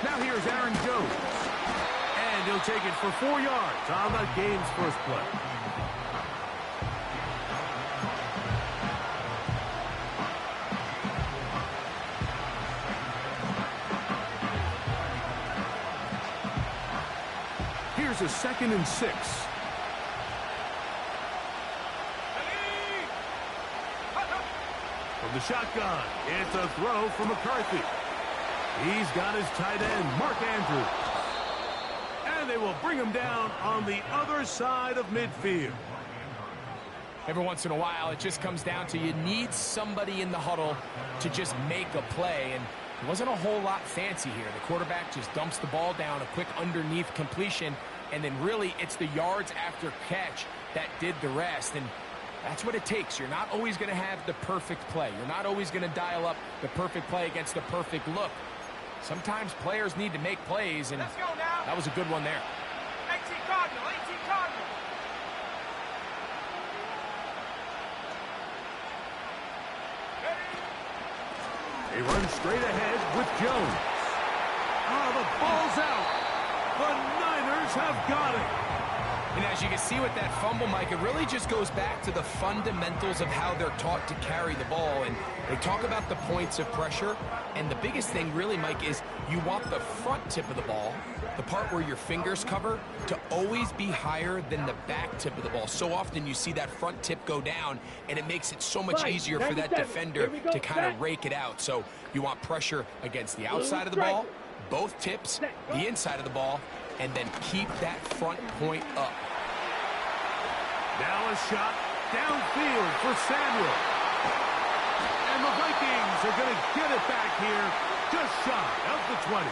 Now here's Aaron Jones. And he'll take it for 4 yards on the game's first play. Here's a 2nd and 6. From the shotgun, it's a throw from McCarthy. He's got his tight end, Mark Andrews. And they will bring him down on the other side of midfield. Every once in a while, it just comes down to you need somebody in the huddle to just make a play. And it wasn't a whole lot fancy here. The quarterback just dumps the ball down, a quick underneath completion, and then really it's the yards after catch that did the rest. And that's what it takes. You're not always going to have the perfect play. You're not always going to dial up the perfect play against the perfect look. Sometimes players need to make plays, and that was a good one there. 18 Cardinal, 18 Cardinal. They run straight ahead with Jones. Oh, the ball's out. The Niners have got it. And as you can see with that fumble, Mike, it really just goes back to the fundamentals of how they're taught to carry the ball. And they talk about the points of pressure. And the biggest thing really, Mike, is you want the front tip of the ball, the part where your fingers cover, to always be higher than the back tip of the ball. So often you see that front tip go down, and it makes it so much easier for that defender to kind of rake it out. So you want pressure against the outside of the ball, both tips, the inside of the ball, and then keep that front point up. Now a shot downfield for Samuel. And the Vikings are going to get it back here just shy of the 20.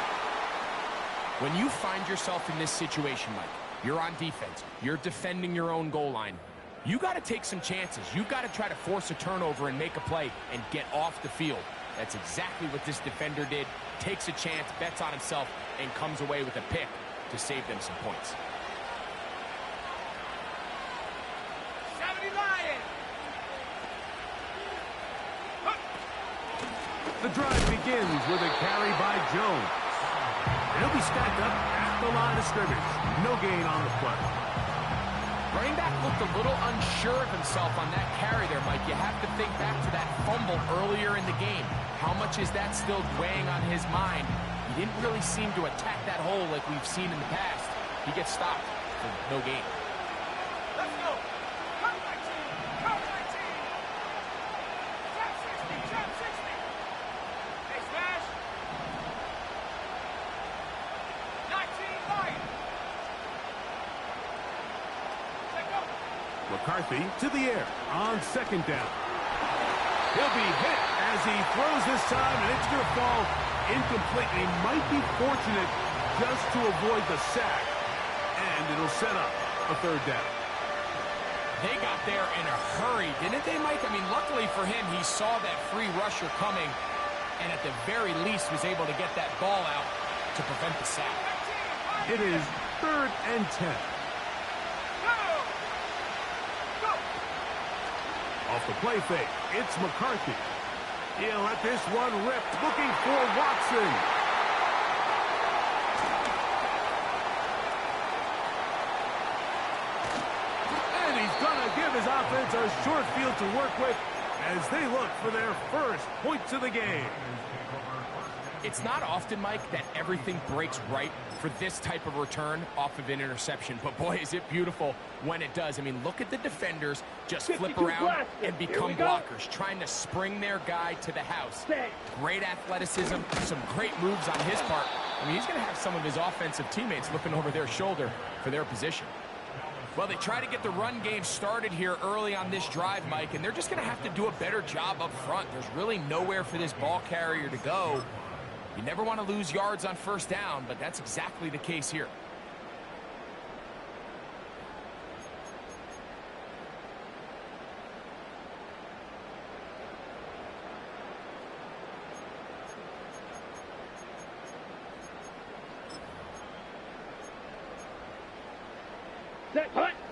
When you find yourself in this situation, Mike, you're on defense, you're defending your own goal line, you got to take some chances. You've got to try to force a turnover and make a play and get off the field. That's exactly what this defender did. Takes a chance, bets on himself, and comes away with a pick to save them some points. 70 Lions. The drive begins with a carry by Jones. He'll be stacked up at the line of scrimmage. No gain on the play. Running back looked a little unsure of himself on that carry there, Mike. You have to think back to that fumble earlier in the game. How much is that still weighing on his mind? He didn't really seem to attack that hole like we've seen in the past. He gets stopped for no gain. Let's go. Cut 19. Cut 19. Trap 60. Trap 60. Hey, smash. 19 Lions. Let go. McCarthy to the air on 2nd down. He'll be hit as he throws this time, and it's going to fall incomplete. He might be fortunate just to avoid the sack, and it'll set up a 3rd down. They got there in a hurry, didn't they, Mike? I mean, luckily for him, he saw that free rusher coming, and at the very least was able to get that ball out to prevent the sack. It is 3rd and 10. Off the play fake, it's McCarthy. He'll let this one rip, looking for Watson. And he's going to give his offense a short field to work with as they look for their first points of the game. It's not often, Mike, that everything breaks right for this type of return off of an interception. But, boy, is it beautiful when it does. I mean, look at the defenders just flip around and become blockers, trying to spring their guy to the house. Great athleticism, some great moves on his part. I mean, he's going to have some of his offensive teammates looking over their shoulder for their position. Well, they try to get the run game started here early on this drive, Mike, and they're just going to have to do a better job up front. There's really nowhere for this ball carrier to go. You never want to lose yards on 1st down, but that's exactly the case here.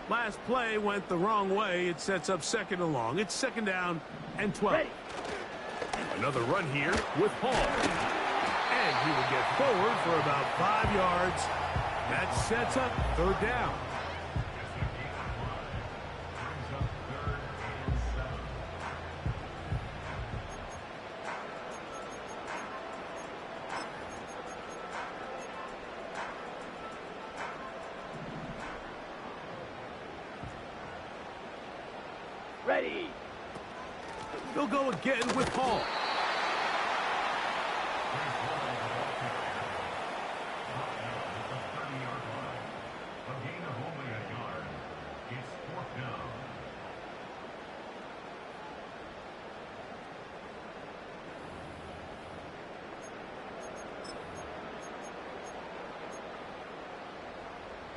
Last play went the wrong way. It sets up 2nd and long. It's 2nd down and 12. Another run here with Hall. And he will get forward for about 5 yards. That sets up third down. Ready. He'll go again with Hall.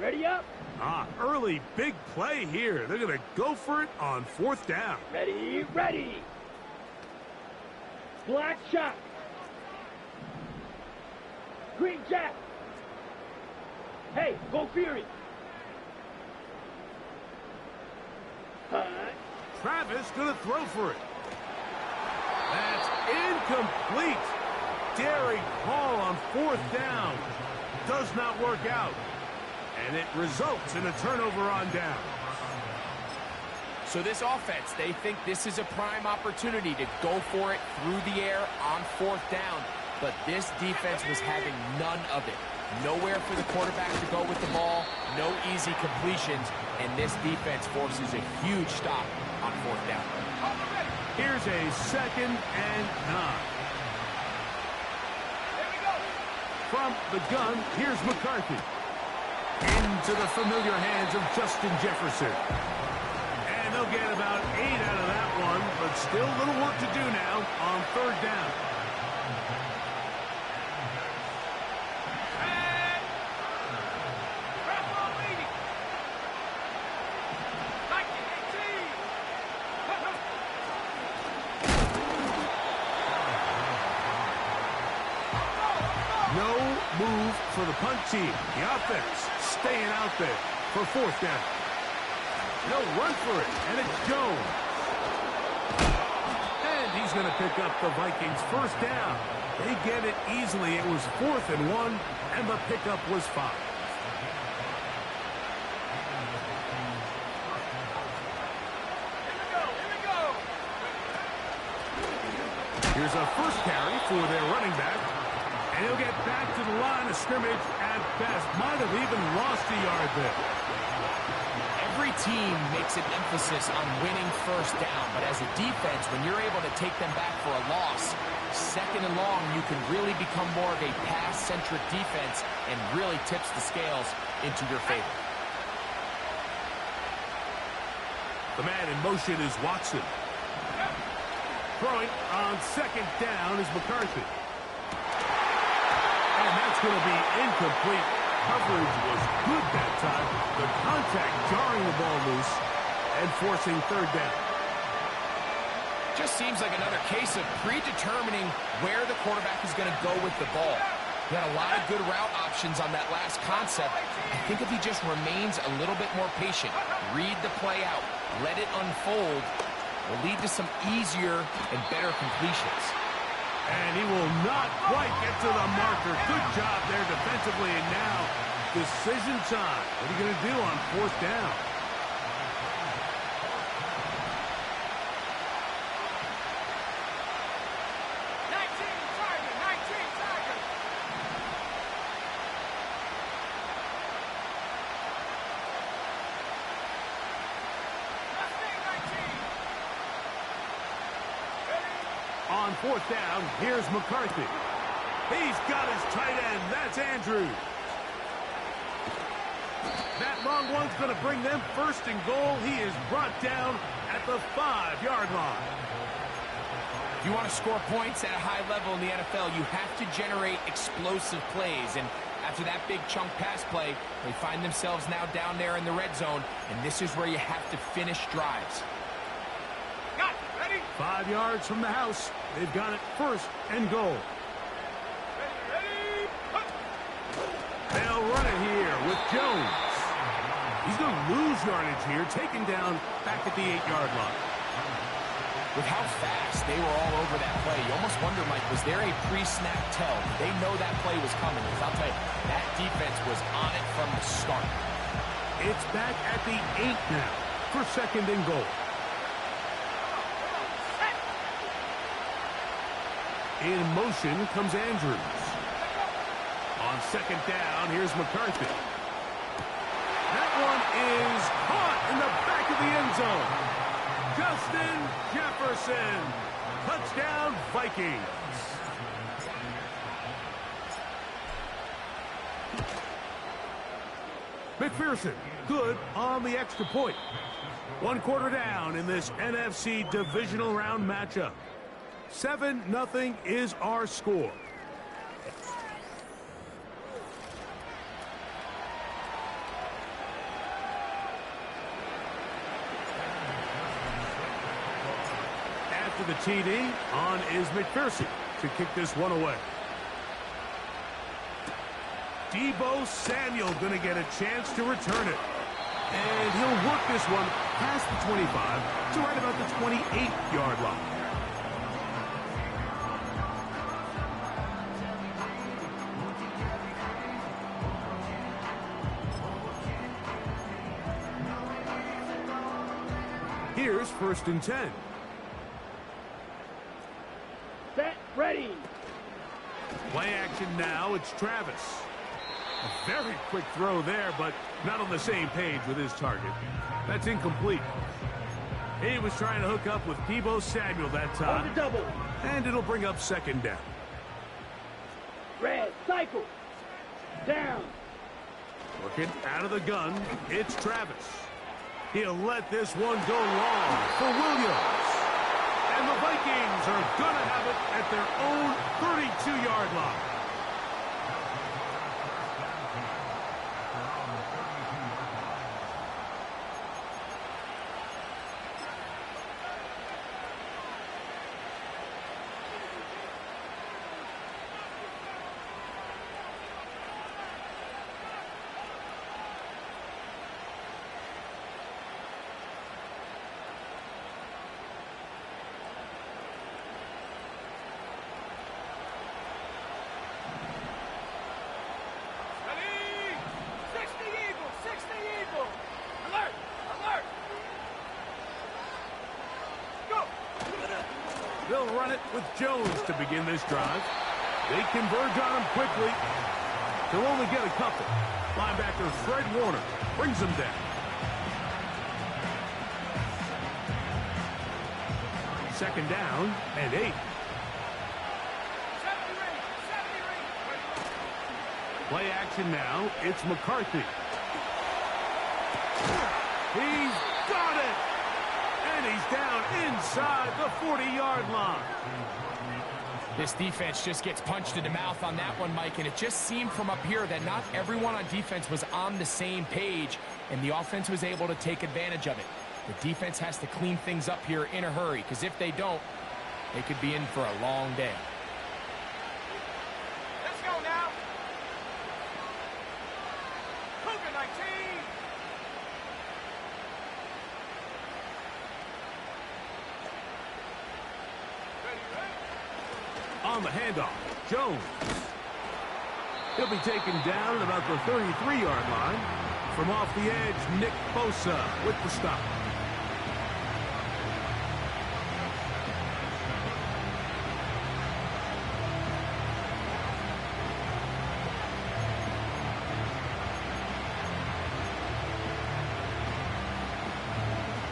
Ready up. Early big play here. They're going to go for it on fourth down. Ready, ready. Black shot. Green jack. Hey, go Fury. Hunt. Travis going to throw for it. That's incomplete. Derek Hall on fourth down. Does not work out. And it results in a turnover on down. So this offense, they think this is a prime opportunity to go for it through the air on fourth down. But this defense was having none of it. Nowhere for the quarterback to go with the ball, no easy completions, and this defense forces a huge stop on fourth down. Here's a 2nd and 9. From the gun, here's McCarthy. Into the familiar hands of Justin Jefferson. And they'll get about 8 out of that one, but still a little work to do now on third down. And Red Bull leading. 19-18. No move for the punt team. The offense staying out there for fourth down. They'll run for it, and it's Jones. And he's going to pick up the Vikings' first down. They get it easily. It was 4th and 1, and the pickup was 5. Here we go. Here's a first carry for their running back. And he'll get back to the line of scrimmage at best. Might have even lost a yard there. Every team makes an emphasis on winning first down, but as a defense, when you're able to take them back for a loss, 2nd and long, you can really become more of a pass-centric defense and really tips the scales into your favor. The man in motion is Watson. Throwing on 2nd down is McCarthy. And that's going to be incomplete. Coverage was good that time. The contact jarring the ball loose and forcing third down. Just seems like another case of predetermining where the quarterback is going to go with the ball. He had a lot of good route options on that last concept. I think if he just remains a little bit more patient, read the play out, let it unfold, will lead to some easier and better completions. And he will not quite get to the marker. Good job there defensively. And now, decision time. What are you going to do on fourth down? On fourth down, here's McCarthy. He's got his tight end. That's Andrews. That long one's going to bring them first and goal. He is brought down at the 5-yard line. If you want to score points at a high level in the NFL, you have to generate explosive plays. And after that big chunk pass play, they find themselves now down there in the red zone. And this is where you have to finish drives. 5 yards from the house. They've got it first and goal. They'll run it here with Jones. He's going to lose yardage here, taken down back at the 8-yard line. With how fast they were all over that play, you almost wonder, Mike, was there a pre-snap tell? Did they know that play was coming? Because I'll tell you, that defense was on it from the start. It's back at the 8 now for 2nd and goal. In motion comes Andrews. On 2nd down, here's McCarthy. That one is caught in the back of the end zone. Justin Jefferson. Touchdown, Vikings. McPherson, good on the extra point. 1 quarter down in this NFC divisional round matchup. 7-0 is our score. After the TD, on is McPherson to kick this one away. Deebo Samuel going to get a chance to return it. And he'll work this one past the 25 to right about the 28-yard line. Here's 1st and 10. Set, ready. Play action now, it's Travis. A very quick throw there, but not on the same page with his target. That's incomplete. He was trying to hook up with Deebo Samuel that time. On the double. And it'll bring up 2nd down. Red, cycle. Down. Working out of the gun, it's Travis. He'll let this one go long for Williams. And the Vikings are going to have it at their own 32-yard line. They'll run it with Jones to begin this drive. They converge on him quickly. They'll only get a couple. Linebacker Fred Warner brings them down. Second down and 8. Play action now. It's McCarthy. He's got it. And he's down inside the 40-yard line. This defense just gets punched in the mouth on that one, Mike, and it just seemed from up here that not everyone on defense was on the same page, and the offense was able to take advantage of it. The defense has to clean things up here in a hurry, because if they don't, they could be in for a long day. Let's go now. Cougar 19. On the handoff, Jones. He'll be taken down at about the 33-yard line. From off the edge, Nick Bosa with the stop.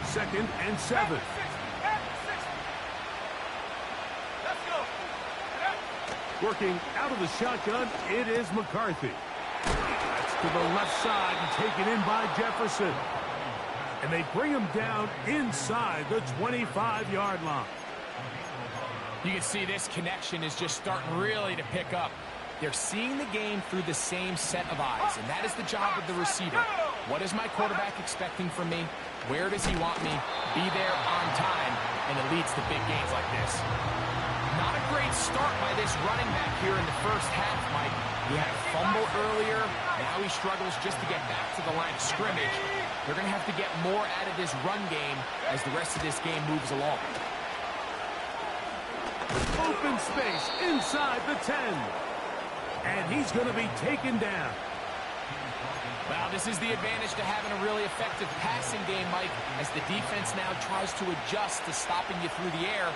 Second and 7. Working out of the shotgun, it is McCarthy. That's to the left side and taken in by Jefferson. And they bring him down inside the 25-yard line. You can see this connection is just starting really to pick up. They're seeing the game through the same set of eyes, and that is the job of the receiver. What is my quarterback expecting from me? Where does he want me? Be there on time, and it leads to big gains like this. Not a great start by this running back here in the first half, Mike. He had a fumble earlier. Now he struggles just to get back to the line of scrimmage. They're going to have to get more out of this run game as the rest of this game moves along. open space inside the 10. And he's going to be taken down. Well, this is the advantage to having a really effective passing game, Mike, as the defense now tries to adjust to stopping you through the air.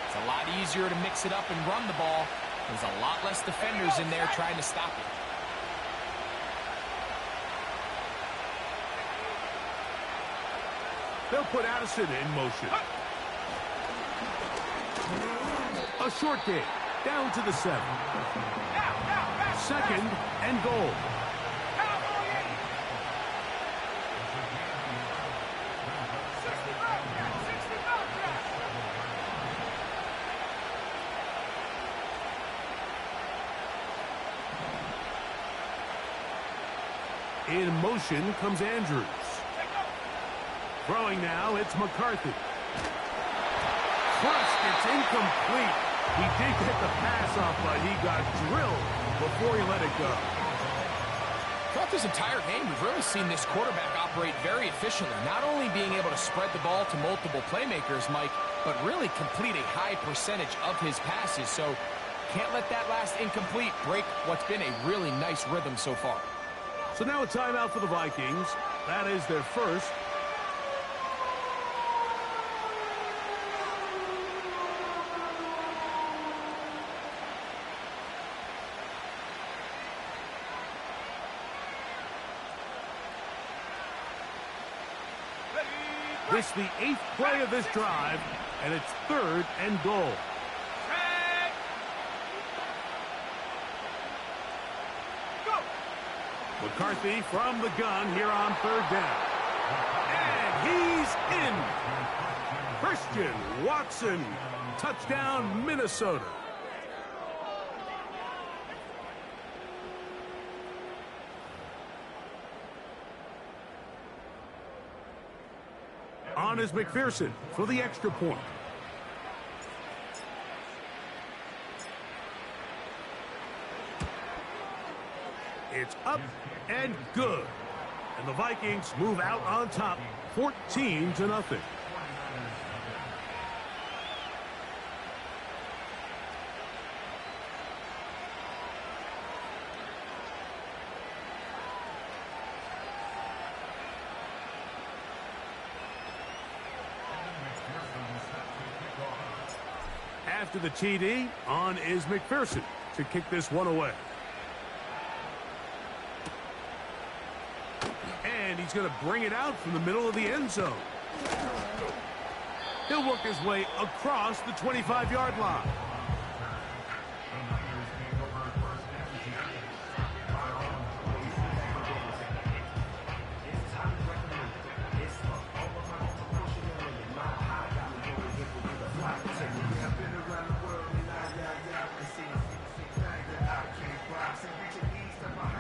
It's a lot easier to mix it up and run the ball. There's a lot less defenders in there trying to stop you. They'll put Addison in motion. A short game, down to the 7. Second and goal. In motion comes Andrews. Throwing now, it's McCarthy. First, it's incomplete. He did get the pass off, but he got drilled before he let it go. Throughout this entire game, we've really seen this quarterback operate very efficiently, not only being able to spread the ball to multiple playmakers, Mike, but really complete a high percentage of his passes. So can't let that last incomplete break what's been a really nice rhythm so far. So now a timeout for the Vikings. That is their first. This is the 8th play of this drive, and it's 3rd and goal. McCarthy from the gun here on 3rd down. And he's in. Christian Watson. Touchdown, Minnesota. On is McPherson for the extra point. It's up and good. And the Vikings move out on top, 14-0. After the TD, on is McPherson to kick this one away. And he's going to bring it out from the middle of the end zone. He'll work his way across the 25-yard line.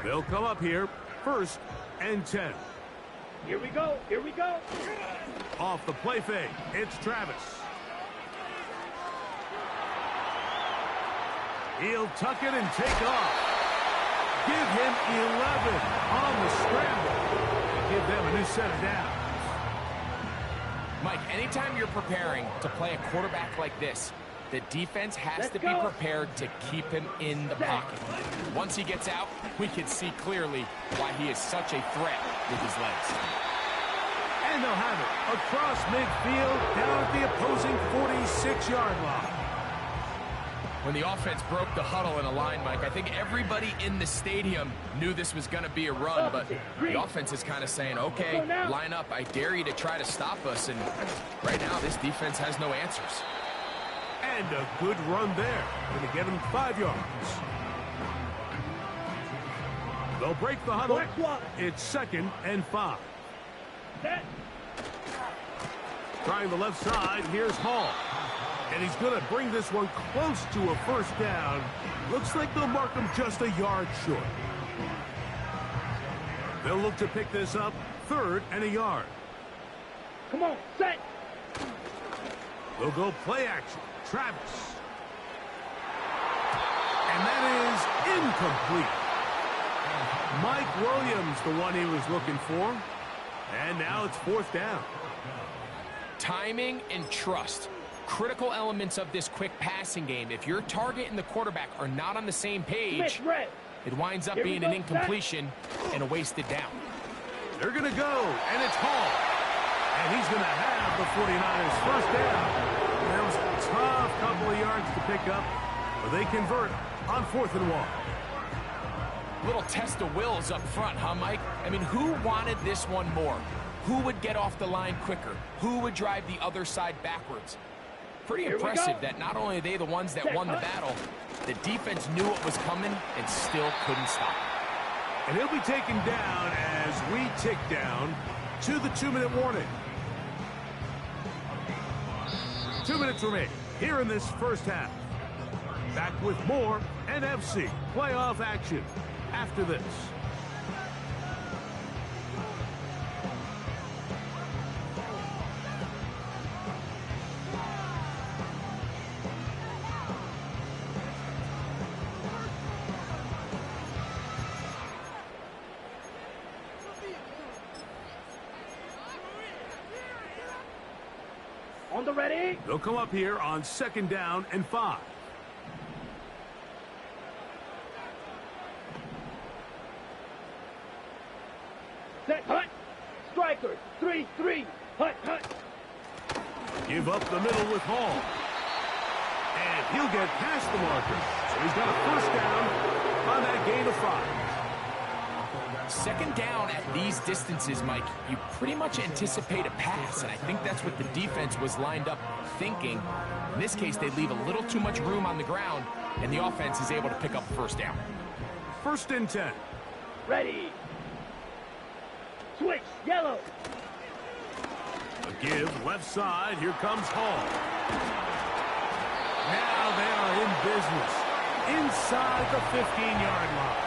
They'll come up here, 1st and 10. Here we go. Here we go. Off the play fake, it's Travis. He'll tuck it and take off. Give him 11 on the scramble. And give them a new set of downs. Mike, anytime you're preparing to play a quarterback like this, the defense has to be prepared to keep him in the pocket. Once he gets out, we can see clearly why he is such a threat with his legs. And they'll have it across midfield, down at the opposing 46-yard line. When the offense broke the huddle in a line, Mike, I think everybody in the stadium knew this was going to be a run, but the offense is kind of saying, okay, line up, I dare you to try to stop us, and right now this defense has no answers. And a good run there. Going to get him 5 yards. They'll break the huddle. It's 2nd and 5. Trying the left side, here's Hall. And he's going to bring this one close to a 1st down. Looks like they'll mark him just a yard short. They'll look to pick this up, 3rd and a yard. Come on, set. They'll go play action. Travis. And that is incomplete. Mike Williams, the one he was looking for. And now it's 4th down. Timing and trust. critical elements of this quick passing game. If your target and the quarterback are not on the same page, it winds up being an incompletion and a wasted down. They're going to go, and it's Hall. And he's going to have the 49ers first down. That was a tough couple of yards to pick up, but they convert on 4th and 1. Little test of wills up front, huh, Mike? I mean, who wanted this one more? Who would get off the line quicker? Who would drive the other side backwards? Pretty impressive that not only are they the ones that won the battle, the defense knew what was coming and still couldn't stop it. And he'll be taken down as we tick down to the 2-minute warning. 2 minutes remaining here in this first half. Back with more NFC playoff action after this. On the ready. They'll come up here on 2nd down and 5. Set, hut. Strikers, 3-3. Hut, hut. Give up the middle with Hall. And he'll get past the marker. So he's got a first down on that gain of 5. 2nd down at these distances, Mike, you pretty much anticipate a pass, and I think that's what the defense was lined up thinking. In this case, they leave a little too much room on the ground, and the offense is able to pick up a first down. 1st and 10. Ready. Switch, yellow. A give, left side. Here comes Hall. Now they are in business inside the 15-yard line.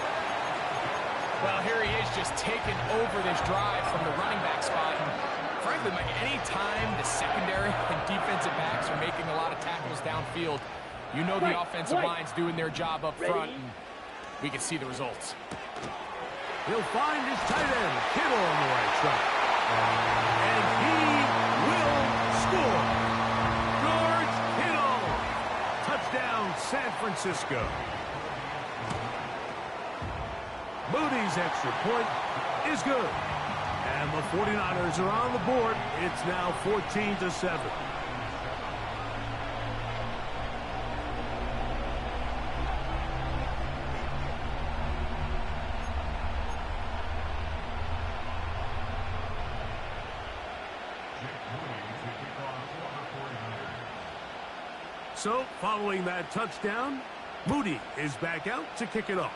Well, here he is just taking over this drive from the running back spot. And frankly, Mike, any time the secondary and defensive backs are making a lot of tackles downfield, you know the offensive line's doing their job up front, and we can see the results. He'll find his tight end, Kittle, on the right side. And he will score. George Kittle. Touchdown, San Francisco. Moody's extra point is good. And the 49ers are on the board. It's now 14-7. So, following that touchdown, Moody is back out to kick it off.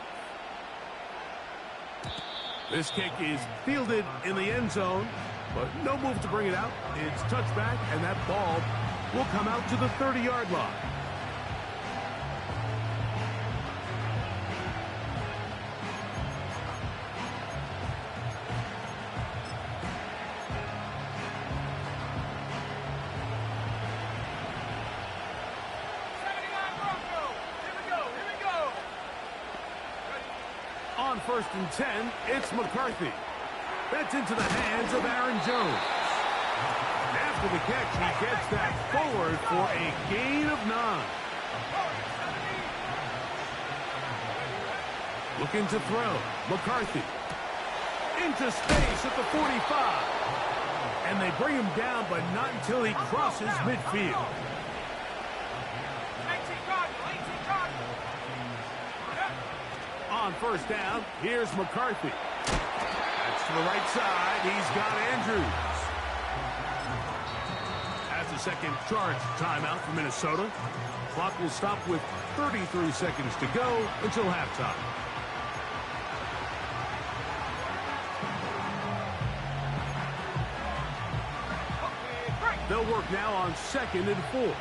This kick is fielded in the end zone, but no move to bring it out. It's touchback, and that ball will come out to the 30-yard line. On 1st and 10, it's McCarthy. That's into the hands of Aaron Jones. After the catch, he gets that forward for a gain of 9. Looking to throw. McCarthy. Into space at the 45. And they bring him down, but not until he crosses midfield. On 1st down, here's McCarthy. That's to the right side. He's got Andrews. That's a second charge timeout for Minnesota. Clock will stop with 33 seconds to go until halftime. They'll work now on 2nd and 4.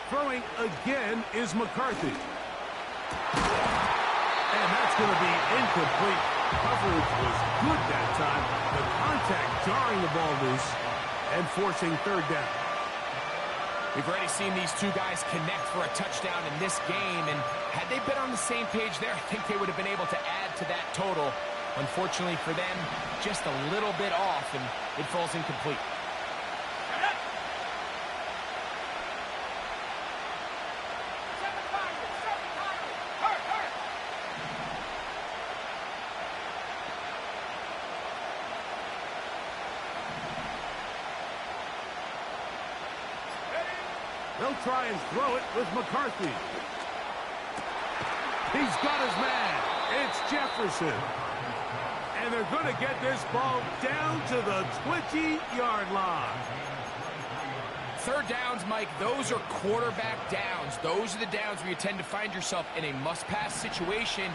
Throwing again is McCarthy. And that's going to be incomplete. Coverage was good that time. The contact jarring the ball loose and forcing 3rd down. We've already seen these two guys connect for a touchdown in this game, and had they been on the same page there, I think they would have been able to add to that total. Unfortunately for them, just a little bit off, and it falls incomplete. They'll try and throw it with McCarthy. He's got his man. It's Jefferson. And they're going to get this ball down to the 20-yard line. Third downs, Mike, those are quarterback downs. Those are the downs where you tend to find yourself in a must-pass situation,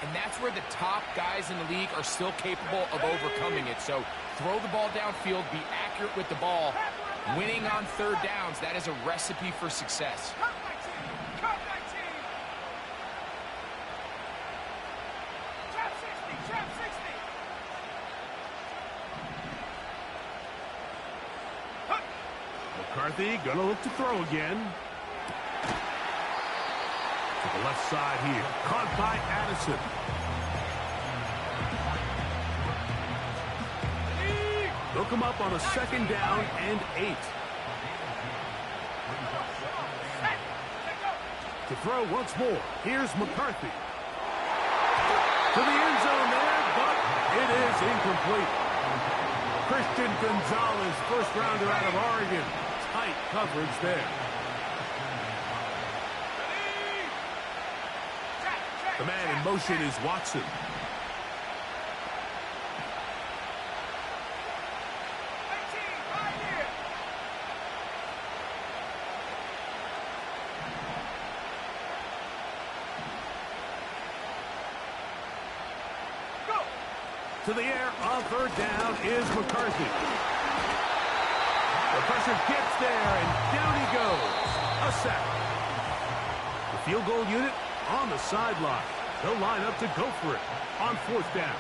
and that's where the top guys in the league are still capable of overcoming it. So throw the ball downfield, be accurate with the ball. Winning on third downs, that is a recipe for success. Cut my team! Cut my team! Trap 60! Trap 60! McCarthy gonna look to throw again. To the left side here. Caught by Addison. They'll come up on a second down and 8. To throw once more. Here's McCarthy. To the end zone there, but it is incomplete. Christian Gonzalez, first rounder out of Oregon. Tight coverage there. The man in motion is Watson. To the air on third down is McCarthy. The pressure gets there, and down he goes. A sack. The field goal unit on the sideline. They'll line up to go for it on fourth down.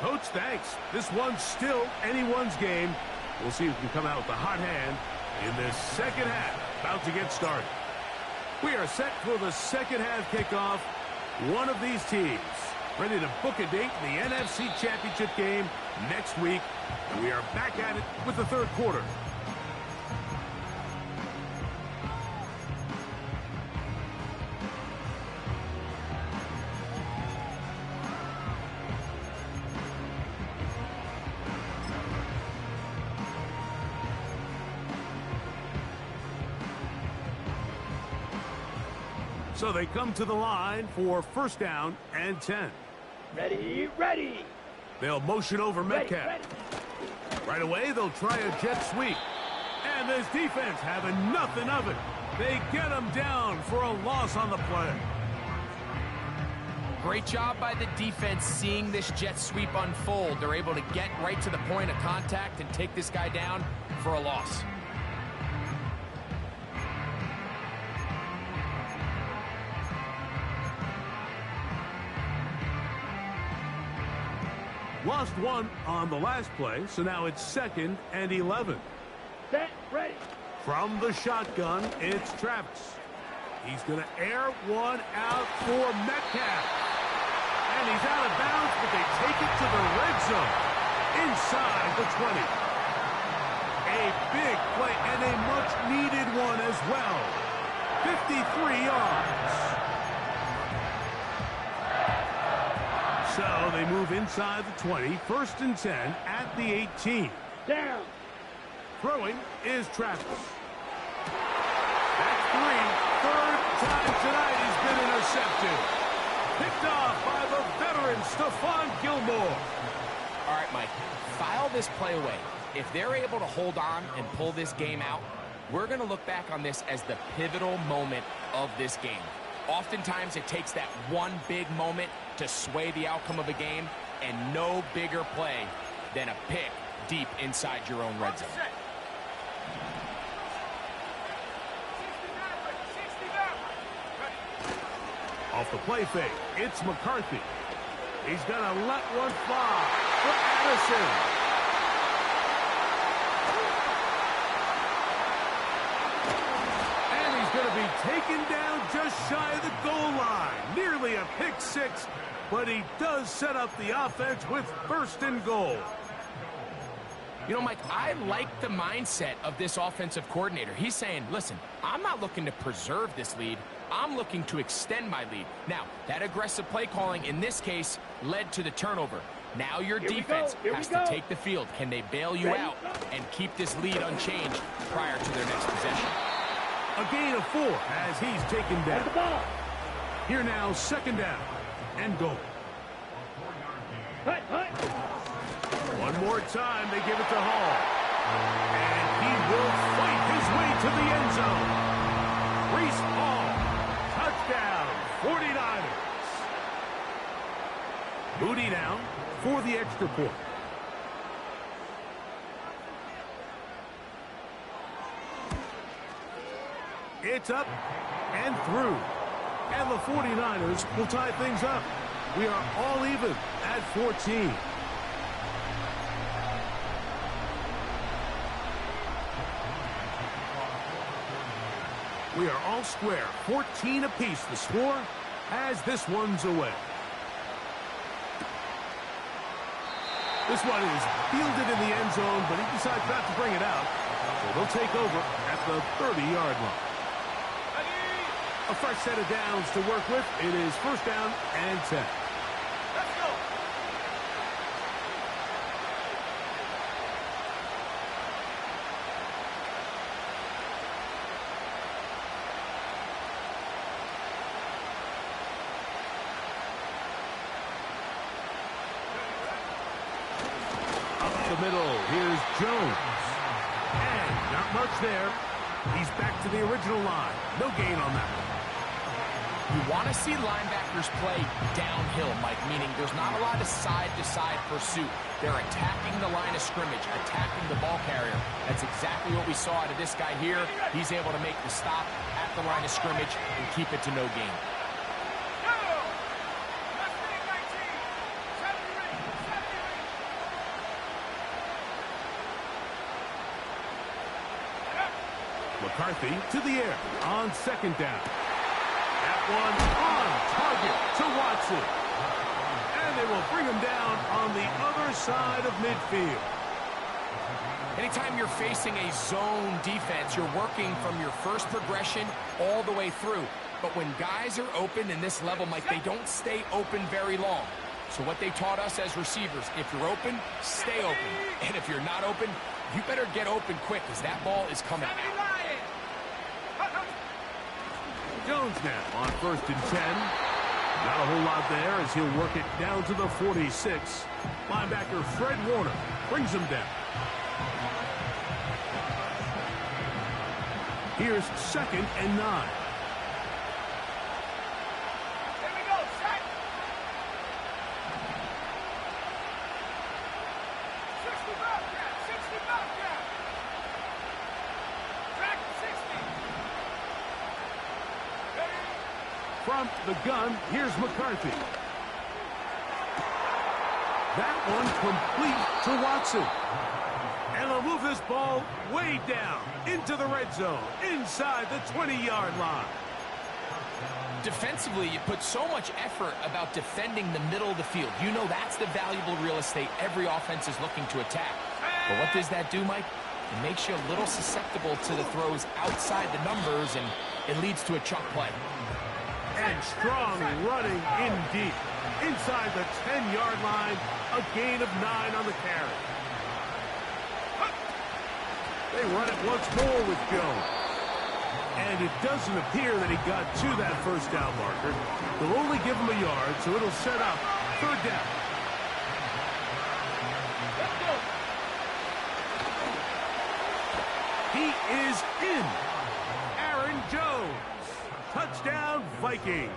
Coach, thanks. This one's still anyone's game. We'll see who can come out with a hot hand in this second half. About to get started. We are set for the second half kickoff. One of these teams ready to book a date in the NFC Championship game next week. And we are back at it with the third quarter. So they come to the line for first down and 10. Ready, ready. They'll motion over Metcalf. Ready. Right away, they'll try a jet sweep. And this defense having nothing of it. They get them down for a loss on the play. Great job by the defense seeing this jet sweep unfold. They're able to get right to the point of contact and take this guy down for a loss. Lost one on the last play, so now it's 2nd and 11. Set, ready. From the shotgun, it's Travis. He's going to air one out for Metcalf. And he's out of bounds, but they take it to the red zone. Inside the 20. A big play and a much-needed one as well. 53 yards. So they move inside the 20, 1st and 10 at the 18. Down. Throwing is Travis. That's 3. Third time tonight he's been intercepted. Picked off by the veteran Stephon Gilmore. All right, Mike, file this play away. If they're able to hold on and pull this game out, we're going to look back on this as the pivotal moment of this game. Oftentimes, it takes that one big moment to sway the outcome of a game, and no bigger play than a pick deep inside your own red zone. Off the play fake, it's McCarthy. He's going to let one fly for Addison. And he's going to be taken down just shy of the goal line. Nearly a pick six, but he does set up the offense with first and goal. You know, Mike, I like the mindset of this offensive coordinator. He's saying, listen, I'm not looking to preserve this lead. I'm looking to extend my lead. Now, that aggressive play calling in this case led to the turnover. Now your defense has to take the field. Can they bail you out and keep this lead unchanged prior to their next possession? A gain of 4 as he's taken down. Here now, second down and goal. One more time, they give it to Hall. And he will fight his way to the end zone. Breece Hall, touchdown, 49ers. Moody now for the extra point. It's up and through. And the 49ers will tie things up. We are all even at 14. We are all square, 14 apiece the score as this one's away. This one is fielded in the end zone, but he decides not to bring it out. So they'll take over at the 30-yard line. A fresh set of downs to work with. It is first down and 10. Let's go. Up the middle, here's Jones. And not much there. He's back to the original line. No gain on that one. You want to see linebackers play downhill, Mike, meaning there's not a lot of side-to-side pursuit. They're attacking the line of scrimmage, attacking the ball carrier. That's exactly what we saw out of this guy here. He's able to make the stop at the line of scrimmage and keep it to no gain. McCarthy to the air on second down. That one on target to Watson. And they will bring him down on the other side of midfield. Anytime you're facing a zone defense, you're working from your first progression all the way through. But when guys are open in this level, Mike, they don't stay open very long. So what they taught us as receivers, if you're open, stay open. And if you're not open, you better get open quick because that ball is coming out. Jones now on first and 10. Not a whole lot there as he'll work it down to the 46. Linebacker Fred Warner brings him down. Here's second and 9. Here we go, set. 60 bobcat, 60 bobcat. Track 60. From the gun, here's McCarthy. That one complete to Watson. And they'll move this ball way down into the red zone, inside the 20-yard line. Defensively, you put so much effort about defending the middle of the field. You know that's the valuable real estate every offense is looking to attack. But what does that do, Mike? It makes you a little susceptible to the throws outside the numbers, and it leads to a chunk play. And strong running in deep. Inside the 10-yard line, a gain of 9 on the carry. They run it once more with Jones. And it doesn't appear that he got to that first down marker. They'll only give him a yard, so it'll set up third down. He is in. Aaron Jones. Touchdown, Vikings.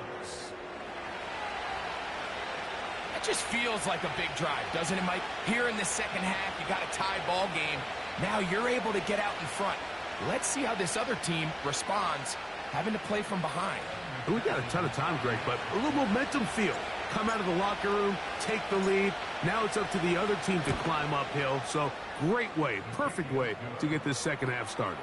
It just feels like a big drive, doesn't it, Mike? Here in the second half, you got a tie ball game. Now you're able to get out in front. Let's see how this other team responds, having to play from behind. We got a ton of time, Greg, but a little momentum feel. Come out of the locker room, take the lead. Now it's up to the other team to climb uphill. So great way, perfect way to get this second half started.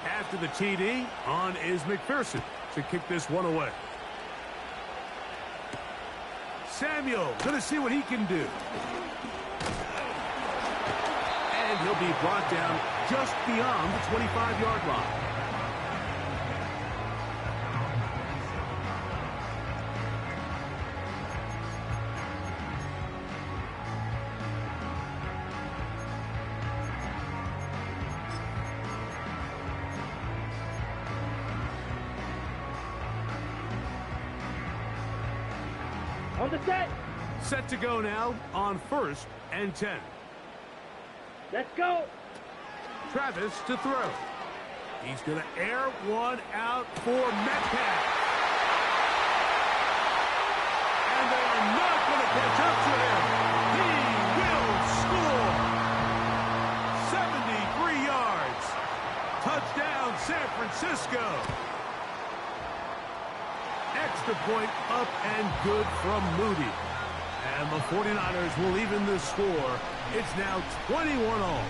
After the TD, on is McPherson to kick this one away. Samuel, gonna see what he can do. And he'll be brought down just beyond the 25-yard line. On the set. Set to go now on 1st and 10. Let's go. Travis to throw. He's going to air one out for Metcalf. And they are not going to catch up to him. He will score. 73 yards. Touchdown, San Francisco. Extra point up and good from Moody. And the 49ers will even the score. It's now 21-all.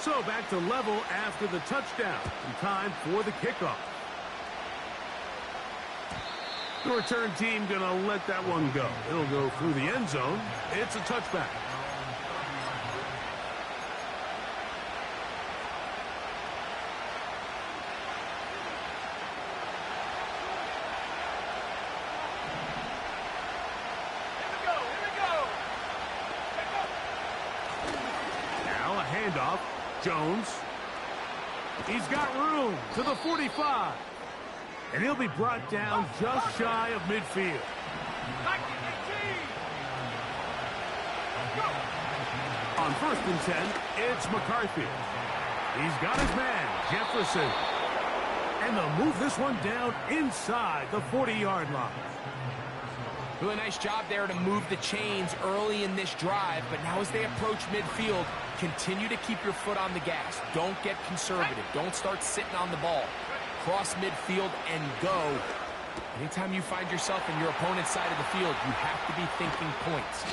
So back to level after the touchdown. In time for the kickoff. The return team going to let that one go. It'll go through the end zone. It's a touchback. Handoff. Jones. He's got room to the 45. And he'll be brought down just shy of midfield. On 1st and 10, it's McCarthy. He's got his man, Jefferson. And they'll move this one down inside the 40-yard line. Really nice job there to move the chains early in this drive, but now as they approach midfield, continue to keep your foot on the gas. Don't get conservative. Don't start sitting on the ball. Cross midfield and go. Anytime you find yourself in your opponent's side of the field, you have to be thinking points.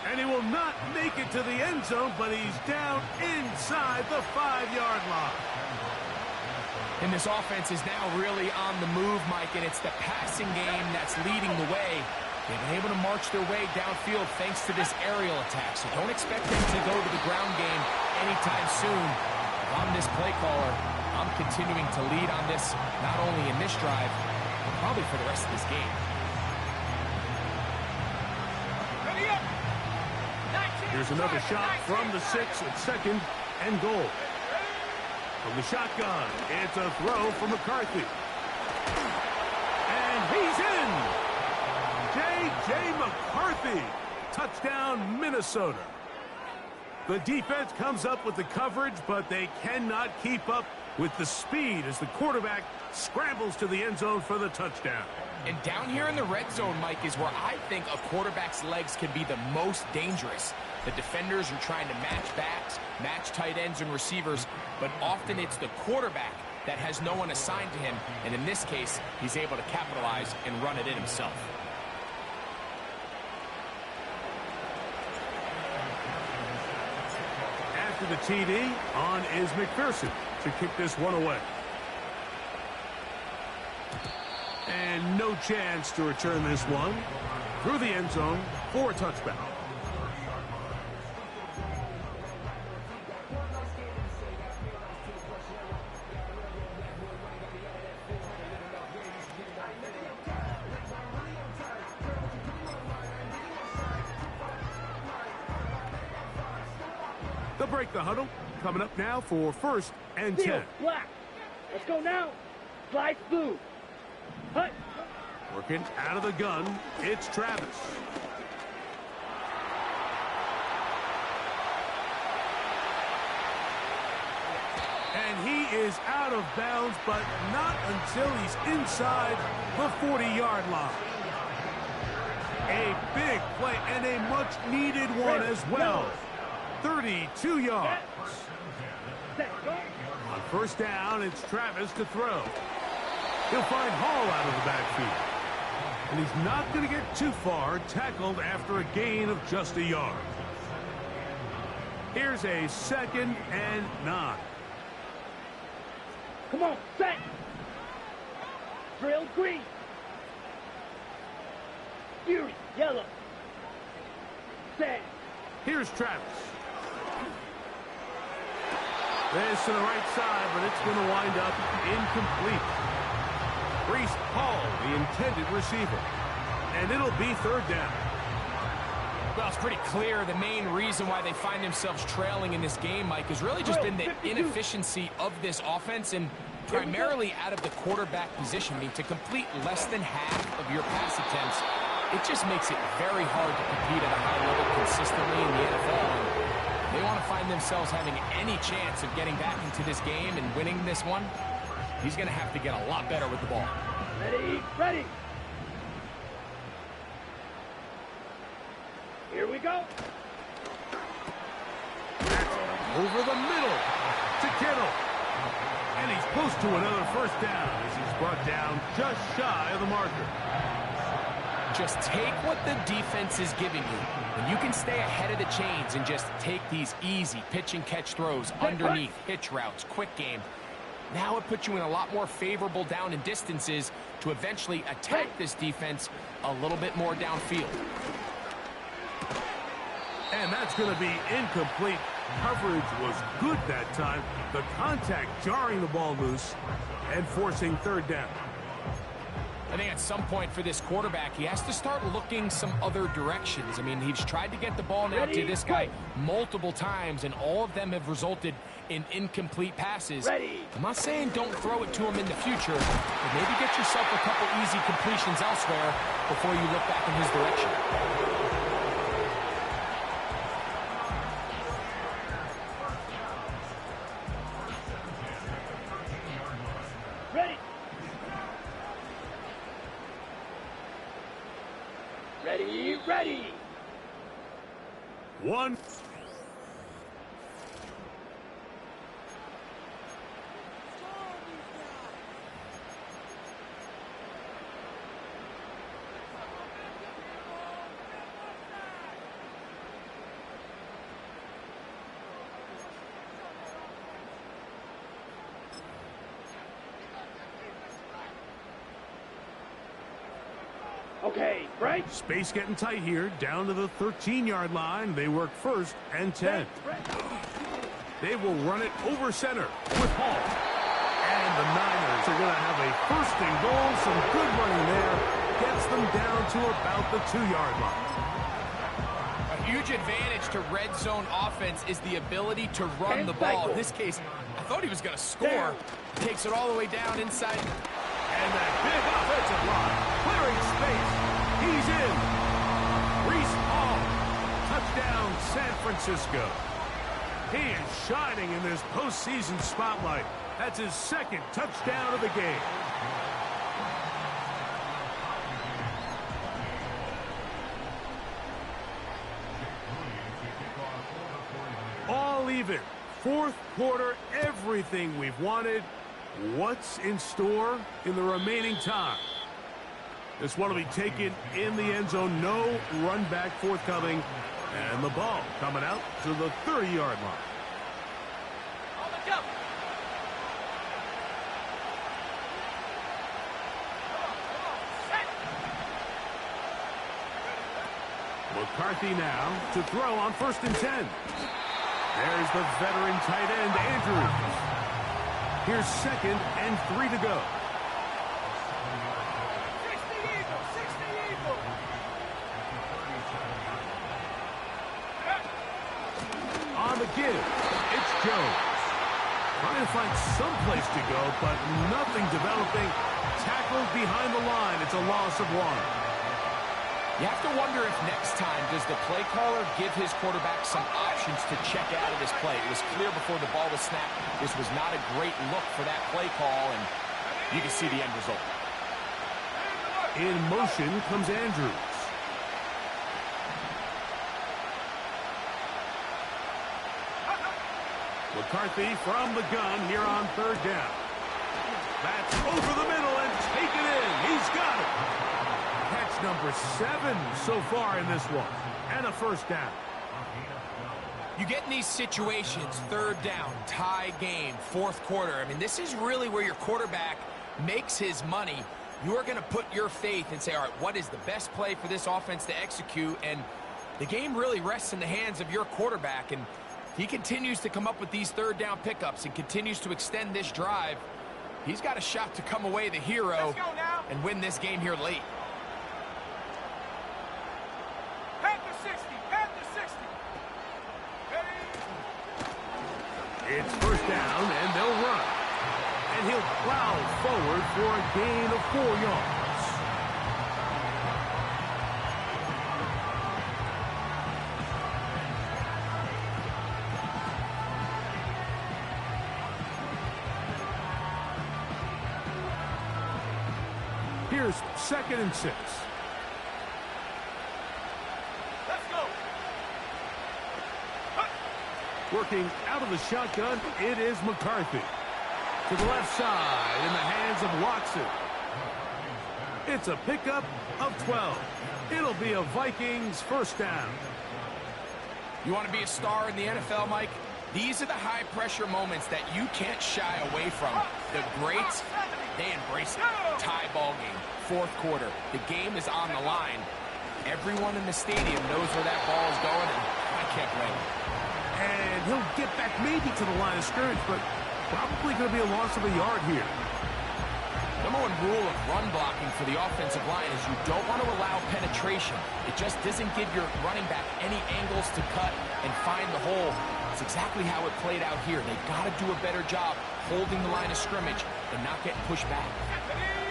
And he will not make it to the end zone, but he's down inside the 5-yard line. And this offense is now really on the move, Mike, and it's the passing game that's leading the way. They've been able to march their way downfield thanks to this aerial attack, so don't expect them to go to the ground game anytime soon. If I'm this play caller, I'm continuing to lead on this, not only in this drive, but probably for the rest of this game. Here's another shot from the 6 at 2nd and goal. From the shotgun, it's a throw for McCarthy. And he's in! J.J. McCarthy. Touchdown, Minnesota. The defense comes up with the coverage, but they cannot keep up with the speed as the quarterback scrambles to the end zone for the touchdown. And down here in the red zone, Mike, is where I think a quarterback's legs can be the most dangerous. The defenders are trying to match backs, match tight ends and receivers, but often it's the quarterback that has no one assigned to him, and in this case, he's able to capitalize and run it in himself. After the TD, on is McPherson to kick this one away. And no chance to return this one through the end zone for a touchback. They'll break the huddle. Coming up now for 1st and 10. Black. Let's go now. Slide blue. Hut. Working out of the gun, it's Travis. And he is out of bounds, but not until he's inside the 40-yard line. A big play and a much-needed one as well. 32 yards. On first down, it's Travis to throw. He'll find Hall out of the backfield. And he's not going to get too far, tackled after a gain of just a yard. Here's a 2nd and 9. Come on, set. Drill green. Fury, yellow. Set. Here's Travis. This to the right side, but it's going to wind up incomplete. Breece Hall, the intended receiver. And it'll be 3rd down. Well, it's pretty clear the main reason why they find themselves trailing in this game, Mike, has really just been the inefficiency of this offense and primarily out of the quarterback position. I mean, to complete less than half of your pass attempts, it just makes it very hard to compete at a high level consistently in the NFL. And they want to find themselves having any chance of getting back into this game and winning this one. He's going to have to get a lot better with the ball. Ready, ready. Here we go. Over the middle to Kittle. And he's close to another 1st down as he's brought down just shy of the marker. Just take what the defense is giving you. And you can stay ahead of the chains and just take these easy pitch and catch throws underneath, hitch routes, quick game. Now it puts you in a lot more favorable down and distances to eventually attack this defense a little bit more downfield. And that's going to be incomplete. Coverage was good that time. The contact jarring the ball loose and forcing 3rd down. I think at some point for this quarterback, he has to start looking some other directions. I mean, he's tried to get the ball now to this guy multiple times, and all of them have resulted in incomplete passes. I'm not saying don't throw it to him in the future, but maybe get yourself a couple easy completions elsewhere before you look back in his direction. Ready, ready. 1. Okay, break. Space getting tight here, down to the 13-yard line. They work 1st and 10. They will run it over center with Hall. And the Niners are going to have a 1st and goal. Some good running there. Gets them down to about the 2-yard line. A huge advantage to red zone offense is the ability to run the ball. In this case, I thought he was going to score. Takes it all the way down inside. And that big offensive line, clearing space. He's in. Breece Hall. Touchdown, San Francisco. He is shining in this postseason spotlight. That's his 2nd touchdown of the game. All even. 4th quarter, everything we've wanted. What's in store in the remaining time? This one will be taken in the end zone. No run back forthcoming. And the ball coming out to the 30-yard line. On the jump. Set. McCarthy now to throw on 1st and 10. There's the veteran tight end, Andrews. Here's 2nd and 3 to go. 60 Eagles, 60 Eagles. On the give, it's Jones. Trying to find some place to go, but nothing developing. Tackled behind the line. It's a loss of 1. You have to wonder if next time does the play caller give his quarterback some options to check out of this play. It was clear before the ball was snapped. This was not a great look for that play call, and you can see the end result. In motion comes Andrews. McCarthy from the gun here on 3rd down. That's over the middle and taken in. He's got it. Catch number 7 so far in this one. And a 1st down. You get in these situations, 3rd down, tie game, 4th quarter. I mean, this is really where your quarterback makes his money. You're going to put your faith and say, all right, what is the best play for this offense to execute? And the game really rests in the hands of your quarterback. And he continues to come up with these 3rd down pickups and continues to extend this drive. He's got a shot to come away the hero and win this game here late. Panther 60, Panther 60. Ready? It's 1st down, and they'll run. And he'll plow forward for a gain of 4 yards. Here's 2nd and 6. Let's go. Working out of the shotgun, it is McCarthy. To the left side in the hands of Watson. It's a pickup of 12. It'll be a Vikings 1st down. You want to be a star in the NFL, Mike? These are the high-pressure moments that you can't shy away from. The greats, they embrace it. Tie ball game, 4th quarter. The game is on the line. Everyone in the stadium knows where that ball is going, and I can't blame him. And he'll get back maybe to the line of scrimmage, but probably going to be a loss of a yard here. Number 1 rule of run blocking for the offensive line is you don't want to allow penetration. It just doesn't give your running back any angles to cut and find the hole. It's exactly how it played out here. They've got to do a better job holding the line of scrimmage and not getting pushed back.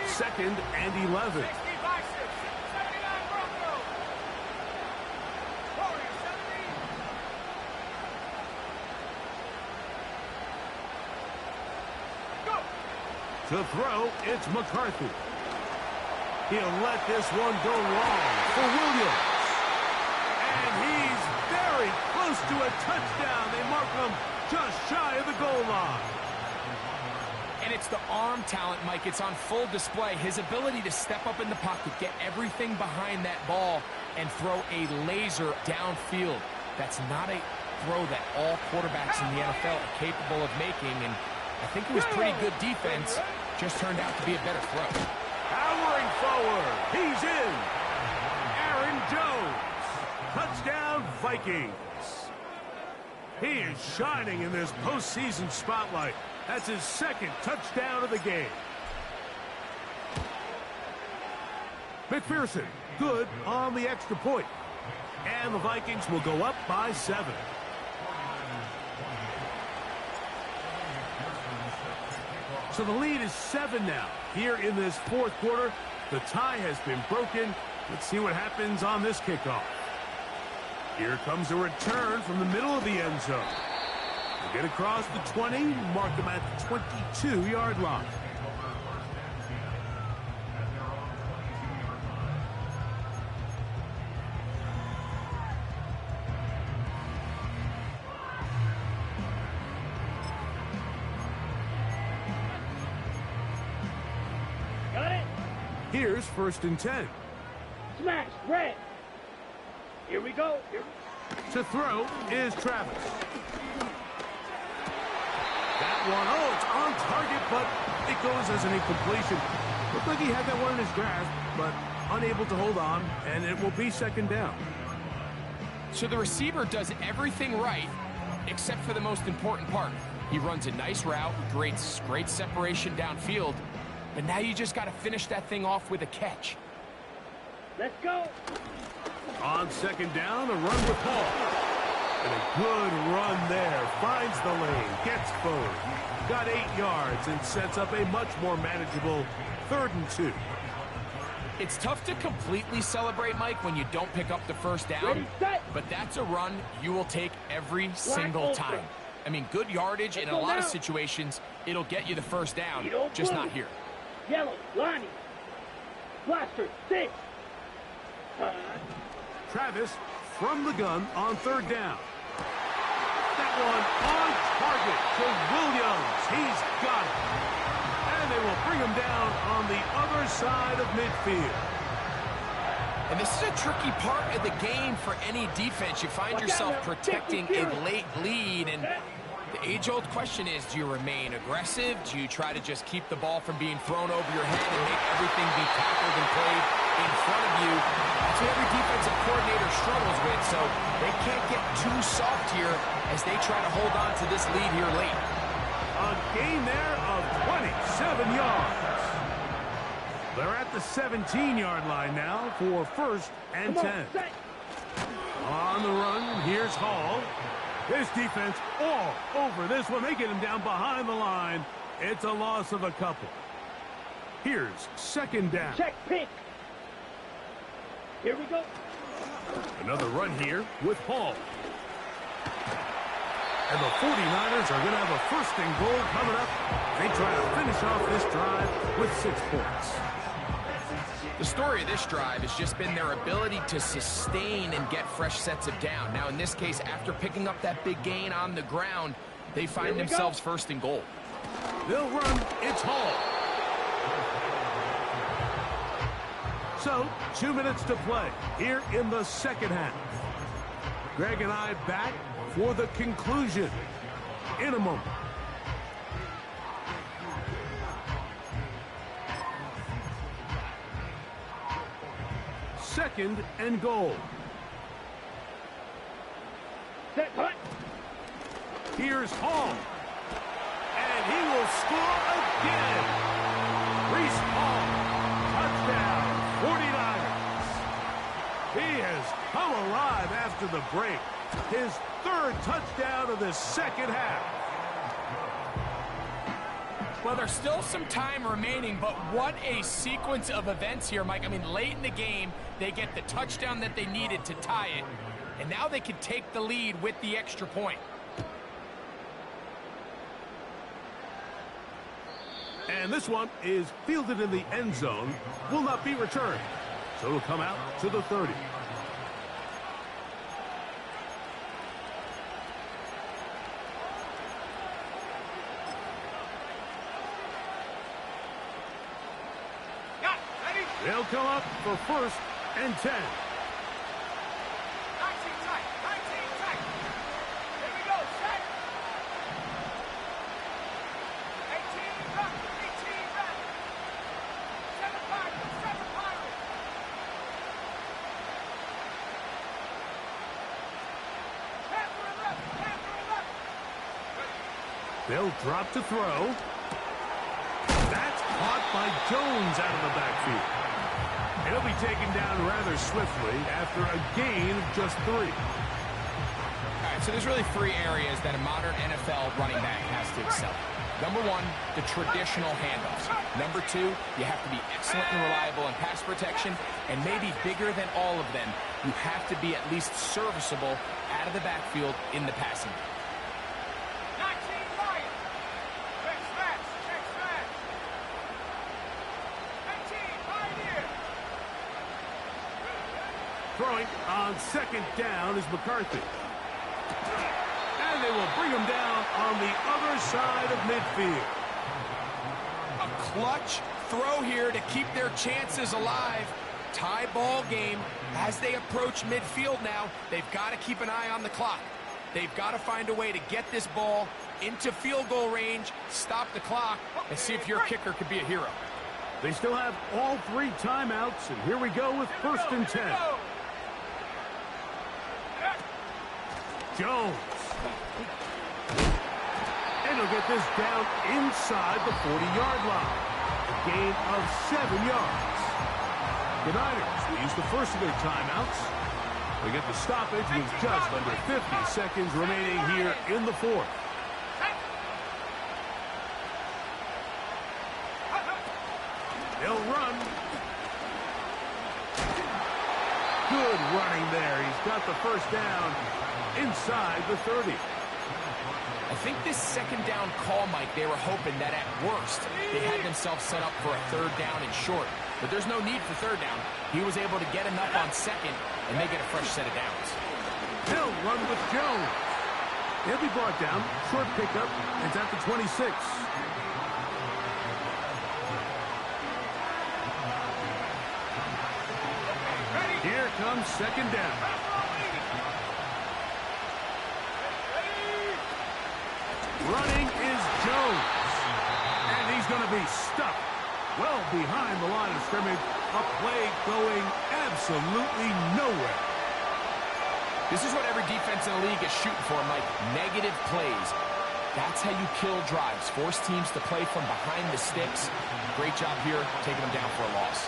2nd and 11. 60 by 6, 79 Broncos. Warriors 70. Go. To throw, it's McCarthy. He'll let this one go long for Williams. And he's very close to a touchdown. They mark him just shy of the goal line. And it's the arm talent, Mike. It's on full display. His ability to step up in the pocket, get everything behind that ball, and throw a laser downfield. That's not a throw that all quarterbacks in the NFL are capable of making. And I think it was pretty good defense. Just turned out to be a better throw. Powering forward. He's in. Aaron Jones. Touchdown, Vikings. He is shining in this postseason spotlight. That's his 2nd touchdown of the game. McPherson, good on the extra point. And the Vikings will go up by 7. So the lead is 7 now. Here in this 4th quarter, the tie has been broken. Let's see what happens on this kickoff. Here comes a return from the middle of the end zone. They get across the 20, mark them at the 22-yard line. Got it? Here's 1st and 10. Smash, red. Here we go. To throw is Travis. That one, it's on target, but it goes as an incompletion. Looked like he had that one in his grasp, but unable to hold on, and it will be 2nd down. So the receiver does everything right, except for the most important part. He runs a nice route, great separation downfield, but now you just got to finish that thing off with a catch. Let's go. On 2nd down, a run with Paul. And a good run there. Finds the lane. Gets forward. Got 8 yards and sets up a much more manageable 3rd and 2. It's tough to completely celebrate, Mike, when you don't pick up the first down. But that's a run you will take every single time. I mean, good yardage, and in a lot of situations, it'll get you the first down, just not here. Yellow, Lonnie. Blaster, 6. Travis from the gun on 3rd down. That one on target to Williams. He's got it. And they will bring him down on the other side of midfield. And this is a tricky part of the game for any defense. You find yourself protecting a late lead, and the age-old question is, do you remain aggressive? Do you try to just keep the ball from being thrown over your head and make everything be tackled and played in front of you? That's what every defensive coordinator struggles with, so they can't get too soft here as they try to hold on to this lead here late. A gain there of 27 yards. They're at the 17-yard line now for 1st and 10. On the run, here's Hall. This defense all over this one. They get him down behind the line. It's a loss of a couple. Here's 2nd down. Check pick. Here we go. Another run here with Hall. And the 49ers are going to have a 1st and goal coming up. They try to finish off this drive with 6 points. The story of this drive has just been their ability to sustain and get fresh sets of down. Now, in this case, after picking up that big gain on the ground, they find themselves 1st and goal. They'll run. It's Hall. So, 2 minutes to play here in the 2nd half. Greg and I back for the conclusion in a moment. Second and goal. Set punt. Here's Hall. And he will score again. Reese Hall. Touchdown. 49ers. He has come alive after the break. His 3rd touchdown of the 2nd half. Well, there's still some time remaining, but what a sequence of events here, Mike. I mean, late in the game, they get the touchdown that they needed to tie it, and now they can take the lead with the extra point. And this one is fielded in the end zone, will not be returned. So it'll come out to the 30. They'll come up for 1st and 10. 19 tight. 19 tight. Here we go. Set. 18 back. 18 back. 7 Pirates. 7 Pirates. Panther and left. Panther and left. They'll drop to throw. That's caught by Jones out of the backfield. He'll be taken down rather swiftly after a gain of just 3. All right, so there's really 3 areas that a modern NFL running back has to excel. Number 1, the traditional handoffs. Number 2, you have to be excellent and reliable in pass protection. And maybe bigger than all of them, you have to be at least serviceable out of the backfield in the passing game. 19 Lions. Check smash. Check smash. 19 Pioneer. Throwing on 2nd down is McCarthy. And they will bring him down on the other side of midfield. A clutch throw here to keep their chances alive. Tie ball game as they approach midfield now. They've got to keep an eye on the clock. They've got to find a way to get this ball into field goal range, stop the clock, and see if your kicker could be a hero. They still have all 3 timeouts, and here we go with 1st and 10. Jones. And he'll get this down inside the 40-yard line. A gain of 7 yards. The Niners will use the first of their timeouts. We get the stoppage with just under 50 seconds remaining here in the fourth. He'll run. Good running there. He's got the first down inside the 30. I think this second down call, Mike, they were hoping that at worst they had themselves set up for a third down and short. But there's no need for third down. He was able to get enough on second, and they get a fresh set of downs. They'll run with Jones. He'll be brought down. Short pickup. It's at the 26. Here comes second down. Running is Jones. And he's going to be stuck well behind the line of scrimmage. A play going absolutely nowhere. This is what every defense in the league is shooting for, Mike. Negative plays. That's how you kill drives. Force teams to play from behind the sticks. Great job here, taking them down for a loss.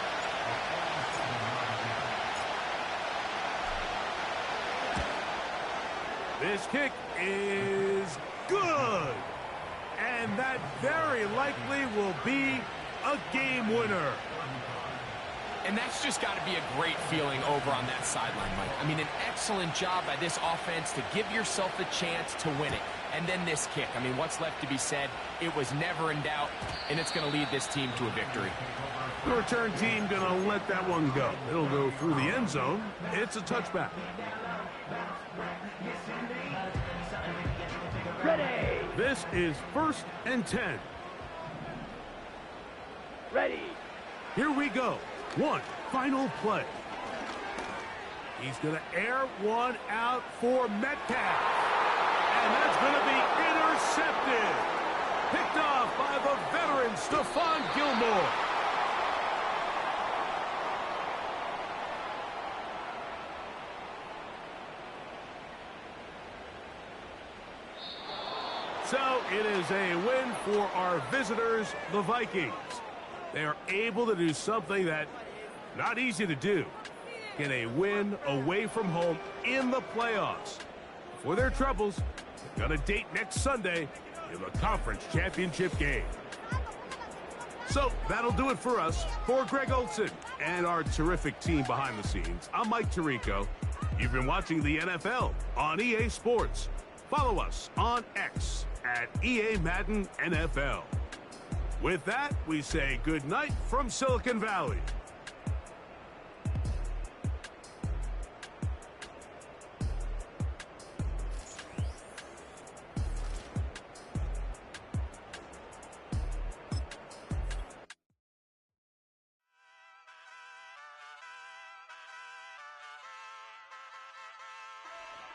This kick is good. And that very likely will be a game winner. And that's just got to be a great feeling over on that sideline, Mike. I mean, an excellent job by this offense to give yourself a chance to win it. And then this kick. I mean, what's left to be said? It was never in doubt, and it's going to lead this team to a victory. The return team going to let that one go. It'll go through the end zone. It's a touchback. Ready. This is 1st and 10. Ready. Here we go. One final play. He's going to air one out for Metcalf. And that's going to be intercepted. Picked off by the veteran Stephon Gilmore. So it is a win for our visitors, the Vikings. They are able to do something that not easy to do. Get a win away from home in the playoffs. For their troubles, they're going to date next Sunday in the conference championship game. So that'll do it for us. For Greg Olson and our terrific team behind the scenes, I'm Mike Tirico. You've been watching the NFL on EA Sports. Follow us on X at EA Madden NFL. With that, we say good night from Silicon Valley.